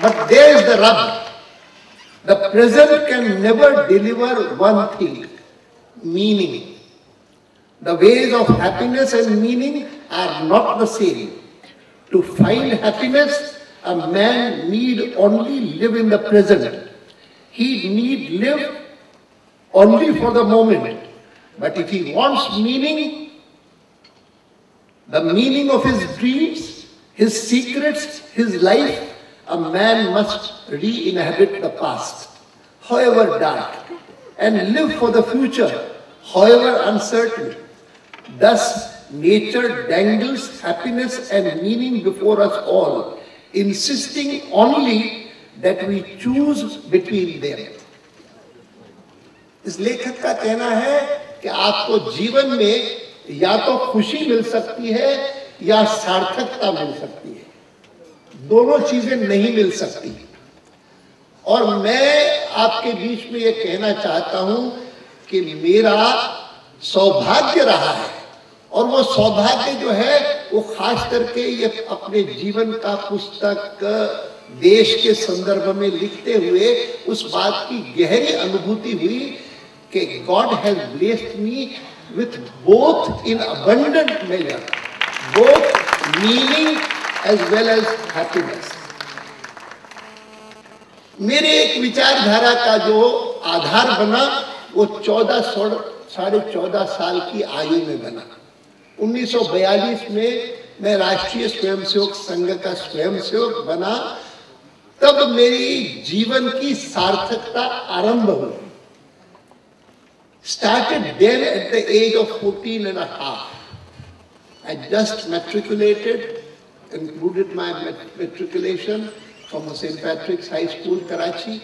But there is the rub. The present can never deliver one thing, meaning. The ways of happiness and meaning are not the same. To find happiness, a man need only live in the present. He need live only for the moment. But if he wants meaning, the meaning of his dreams, his secrets, his life, a man must re-inhabit the past, however dark, and live for the future, however uncertain. Thus, nature dangles happiness and meaning before us all, insisting only that we choose between them. इस लेखक का कहना है कि आपको जीवन में या तो खुशी मिल सकती है या सार्थकता मिल सकती है, दोनों चीजें नहीं मिल सकती। और मैं आपके बीच में ये कहना चाहता हूं कि मेरा सौभाग्य रहा है, और वो सौभाग्य जो है वो खास करके ये अपने जीवन का पुस्तक देश के संदर्भ में लिखते हुए उस बात की गहरी अनुभूति हुई कि God has blessed me with both in abundant measure, both meaning as well as happiness. मेरे एक विचारधारा का जो आधार बना वो 14 साल की आयु में बना। 1942 में मैं राष्ट्रीय स्वयंसेवक संघ का स्वयंसेवक बना, तब मेरी जीवन की सार्थकता आरंभ हुई। Started then at the age of 14 and a half. I just matriculated, concluded my matriculation from the St. Patrick's High School, Karachi,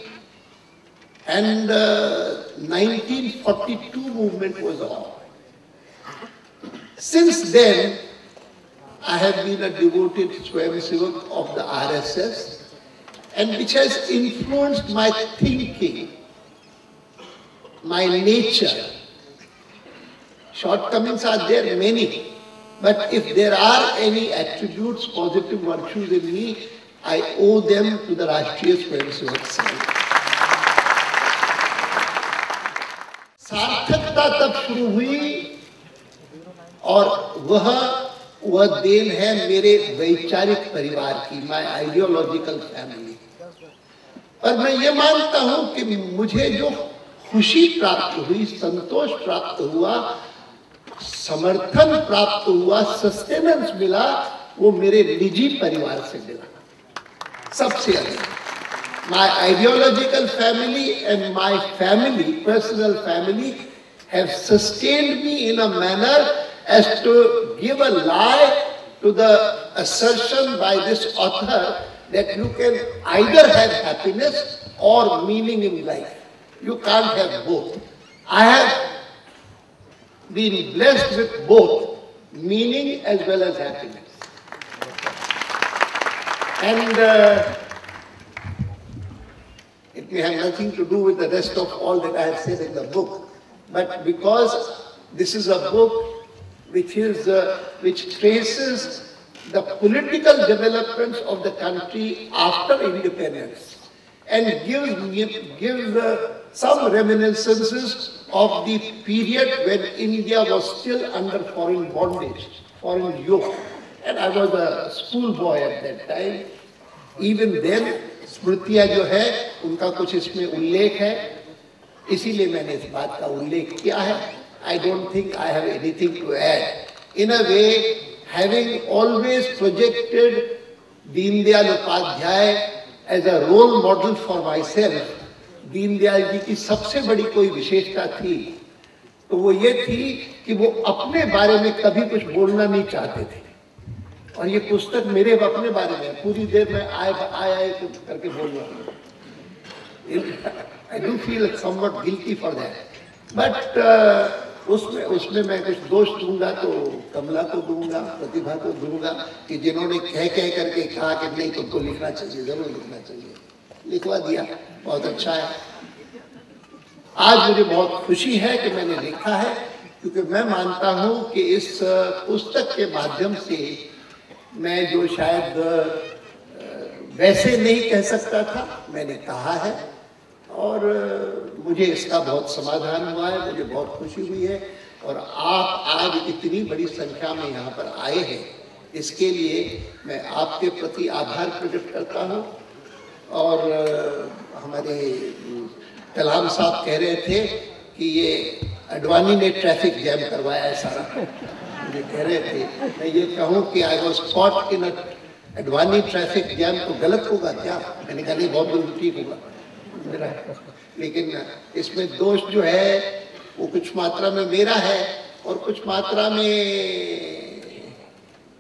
and 1942 movement was on. Since then, I have been a devoted Swayamsevak of the RSS, and which has influenced my thinking, my nature. Shortcomings are there many, but if there are any attributes, positive virtues in me, I owe them to the Rashtriya Swayamsevak Sangh. सार्थकता तब शुरू हुई और वह then है मेरे वैचारिक परिवार की, माय आइडियोलॉजिकल फैमिली। पर मैं ये मानता हूं कि मुझे जो खुशी प्राप्त हुई, संतोष प्राप्त हुआ, समर्थन प्राप्त हुआ, सस्टेनेंस मिला, वो मेरे निजी परिवार से मिला सबसे अधिक। My ideological family and my family, personal family, have sustained me in a manner as to give a lie to the assertion by this author that you can either have happiness or meaning in life. You can't have both. I have been blessed with both, meaning as well as happiness. And it may have nothing to do with the rest of all that I have said in the book, but because this is a book which traces the political developments of the country after independence and gives some reminiscences of the period when India was still under foreign bondage, foreign yoke. And I was a schoolboy at that time. Even then, स्मृतियाँ जो है उनका कुछ इसमें उल्लेख है, इसीलिए मैंने इस बात का उल्लेख किया है. I don't think I have anything to add. In a way, having always projected Deen Dayal Upadhyay as a role model for myself, Deen Dayal ji की सबसे बड़ी कोई विशेषता थी तो वो ये थी कि वो अपने बारे में कभी कुछ बोलना नहीं चाहते थे. और ये पुस्तक मेरे अपने बारे में पूरी देर में आए करके बोल रहा हूँ. I do feel somewhat guilty for that. But उसमें मैं कुछ दोष दूंगा तो कमला को दूंगा, प्रतिभा को दूंगा कि जिन्होंने कह करके कहा कि नहीं तुमको लिखना चाहिए, जरूर लिखना चाहिए. लिखवा दिया, बहुत अच्छा है. आज मुझे बहुत खुशी है कि मैंने लिखा है, क्योंकि मैं मानता हूं कि इस पुस्तक के माध्यम से मैं जो शायद वैसे नहीं कह सकता था, मैंने कहा है और मुझे इसका बहुत समाधान हुआ है, मुझे बहुत खुशी हुई है। और आप आज इतनी बड़ी संख्या में यहाँ पर आए हैं, इसके लिए मैं आपके प्रति आभार प्रकट करता हूँ। और हमारे कलाम साहब कह रहे थे कि ये अडवाणी ने ट्रैफिक जैम करवाया है सारा, मुझे कह रहे थे। मैं ये कहूँ कि I was caught in Advani traffic jam, तो गलत होगा क्या? मैंने कहा नहीं, बहुत जल्दी ठीक होगा मेरा। लेकिन इसमें दोष जो है वो कुछ मात्रा में मेरा है और कुछ मात्रा में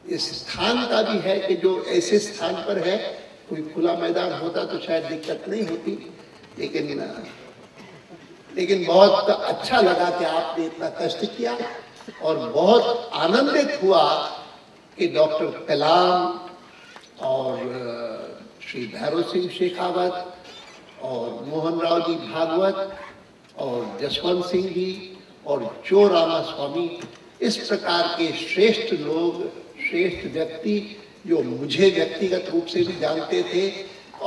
इस स्थान का भी है कि जो ऐसे स्थान पर है, कोई खुला मैदान होता तो शायद दिक्कत नहीं होती। लेकिन बहुत अच्छा लगा कि आपने इतना कष्ट किया और बहुत आनंदित हुआ कि डॉक्टर कलाम और श्री भैरव सिंह शेखावत और मोहन राव जी भागवत और जसवंत सिंह जी और जो रामास्वामी, इस प्रकार के श्रेष्ठ लोग, श्रेष्ठ व्यक्ति जो मुझे व्यक्तिगत रूप से भी जानते थे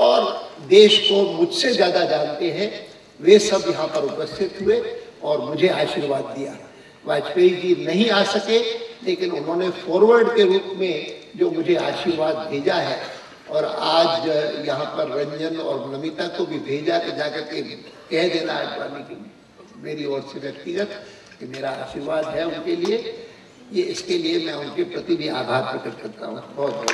और देश को मुझसे ज्यादा जानते हैं, वे सब यहाँ पर उपस्थित हुए और मुझे आशीर्वाद दिया। वाजपेयी जी नहीं आ सके, लेकिन उन्होंने फॉरवर्ड के रूप में जो मुझे आशीर्वाद भेजा है और आज यहाँ पर रंजन और नमिता को भी भेजा कि जाकर के कह देना आडवाणी की मेरी ओर से व्यक्तिगत कि मेरा आशीर्वाद है उनके लिए। ये इसके लिए मैं उनके प्रति भी आभार प्रकट करता हूँ। बहुत बहुत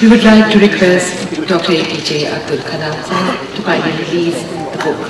We would like to request Dr. APJ Abdul Kalam Sahib to kindly release the book.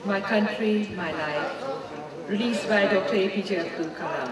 My Country, My Life, released by Dr. APJ Abdul Kalam.